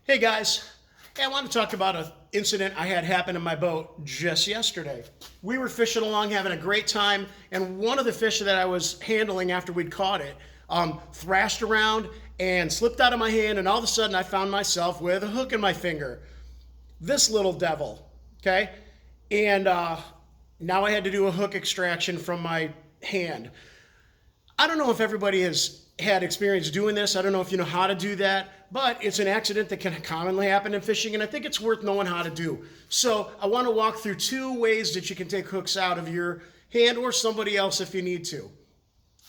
Hey guys, hey, I want to talk about an incident I had happen in my boat just yesterday. We were fishing along, having a great time, and one of the fish that I was handling after we'd caught it thrashed around and slipped out of my hand, and all of a sudden I found myself with a hook in my finger. This little devil, okay? And now I had to do a hook extraction from my hand. I don't know if everybody has had experience doing this. I don't know if you know how to do that, but it's an accident that can commonly happen in fishing, and I think it's worth knowing how to do. So I want to walk through two ways that you can take hooks out of your hand or somebody else if you need to.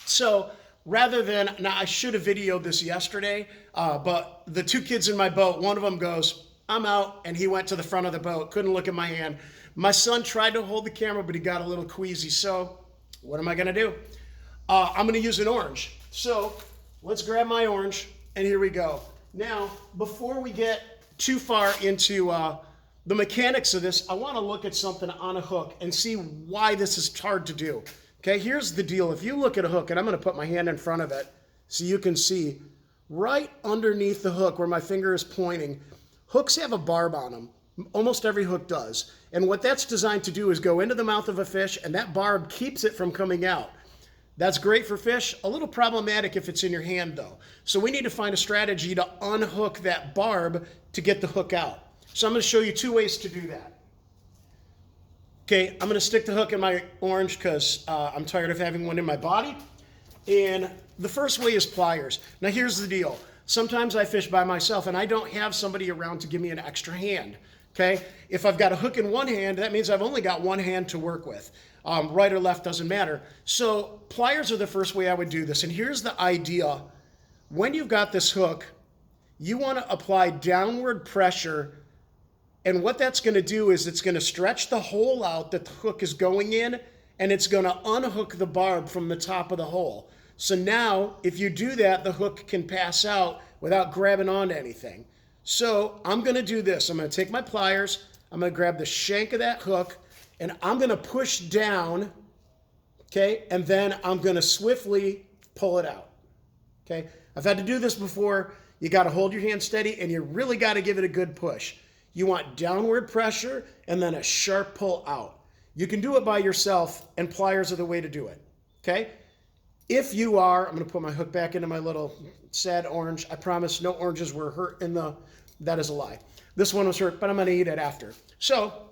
So rather than, now I should have videoed this yesterday, but the two kids in my boat, one of them goes, "I'm out," and he went to the front of the boat, couldn't look at my hand. My son tried to hold the camera, but he got a little queasy. So what am I going to do? I'm going to use an orange. So let's grab my orange, and here we go. Now, before we get too far into the mechanics of this, I want to look at something on a hook and see why this is hard to do. Okay, here's the deal. If you look at a hook, and I'm going to put my hand in front of it so you can see right underneath the hook where my finger is pointing, hooks have a barb on them. Almost every hook does. And what that's designed to do is go into the mouth of a fish, and that barb keeps it from coming out. That's great for fish. A little problematic if it's in your hand, though. So we need to find a strategy to unhook that barb to get the hook out. So I'm going to show you two ways to do that. Okay, I'm going to stick the hook in my orange because I'm tired of having one in my body. And the first way is pliers. Now here's the deal. Sometimes I fish by myself and I don't have somebody around to give me an extra hand. Okay, if I've got a hook in one hand, that means I've only got one hand to work with. Right or left doesn't matter. So pliers are the first way I would do this. And here's the idea. When you've got this hook, you want to apply downward pressure. And what that's going to do is it's going to stretch the hole out that the hook is going in, and it's going to unhook the barb from the top of the hole. So now, if you do that, the hook can pass out without grabbing onto anything. So I'm going to do this. I'm going to take my pliers. I'm going to grab the shank of that hook, and I'm going to push down, okay? And then I'm going to swiftly pull it out, okay? I've had to do this before. You got to hold your hand steady, and you really got to give it a good push. You want downward pressure and then a sharp pull out. You can do it by yourself, and pliers are the way to do it, okay? If you are, I'm going to put my hook back into my little sad orange. I promise no oranges were hurt in the, that is a lie. This one was hurt, but I'm going to eat it after. So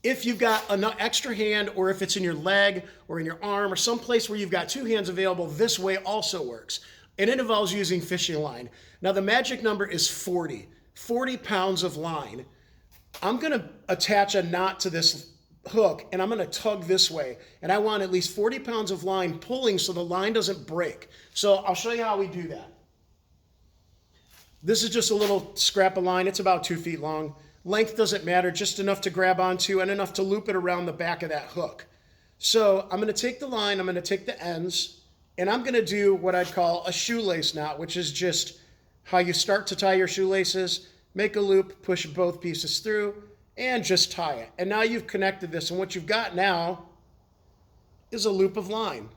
if you've got an extra hand, or if it's in your leg or in your arm or someplace where you've got two hands available, this way also works. And it involves using fishing line. Now the magic number is 40 pounds of line. I'm going to attach a knot to this hook, and I'm going to tug this way. And I want at least 40 pounds of line pulling so the line doesn't break. So I'll show you how we do that. This is just a little scrap of line. It's about 2 feet long. Length doesn't matter, just enough to grab onto and enough to loop it around the back of that hook. So I'm going to take the line, I'm going to take the ends, and I'm going to do what I'd call a shoelace knot, which is just how you start to tie your shoelaces. Make a loop, push both pieces through, and just tie it. And now you've connected this, and what you've got now is a loop of line,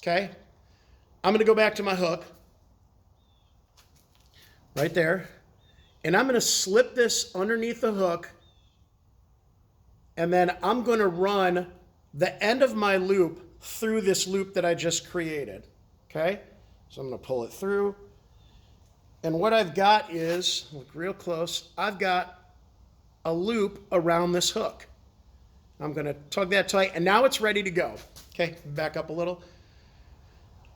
okay? I'm going to go back to my hook, right there. And I'm going to slip this underneath the hook, and then I'm going to run the end of my loop through this loop that I just created, okay? So I'm going to pull it through, and what I've got is, look real close, I've got a loop around this hook. I'm going to tug that tight, and now it's ready to go. Okay, back up a little.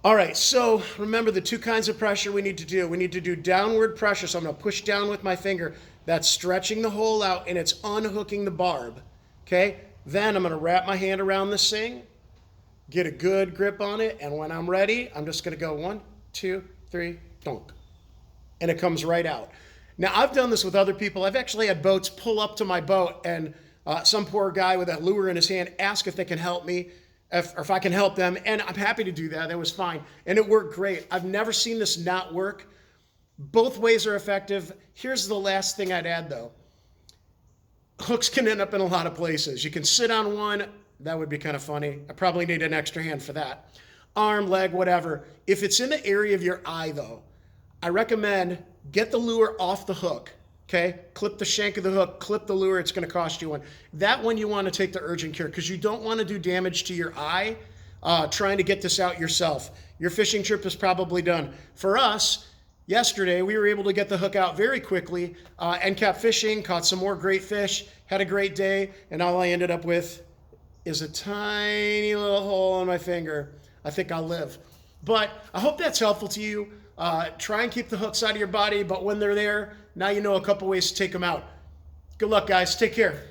All right, so remember the two kinds of pressure we need to do. We need to do downward pressure, so I'm going to push down with my finger. That's stretching the hole out, and it's unhooking the barb, okay? Then I'm going to wrap my hand around this thing, get a good grip on it, and when I'm ready, I'm just going to go 1, 2, 3, donk, and it comes right out. Now, I've done this with other people. I've actually had boats pull up to my boat, and some poor guy with that lure in his hand ask if they can help me, or if I can help them, and I'm happy to do that. That was fine, and it worked great. I've never seen this not work. Both ways are effective. Here's the last thing I'd add, though. Hooks can end up in a lot of places. You can sit on one. That would be kind of funny. I probably need an extra hand for that. Arm, leg, whatever. If it's in the area of your eye, though, I recommend get the lure off the hook. Okay, clip the shank of the hook, clip the lure. It's going to cost you one. That one you want to take the urgent care because you don't want to do damage to your eye trying to get this out yourself. Your fishing trip is probably done. For us, yesterday we were able to get the hook out very quickly and kept fishing, caught some more great fish, had a great day, and all I ended up with is a tiny little hole in my finger. I think I'll live. But I hope that's helpful to you. Try and keep the hooks out of your body, but when they're there, now you know a couple ways to take them out. Good luck, guys. Take care.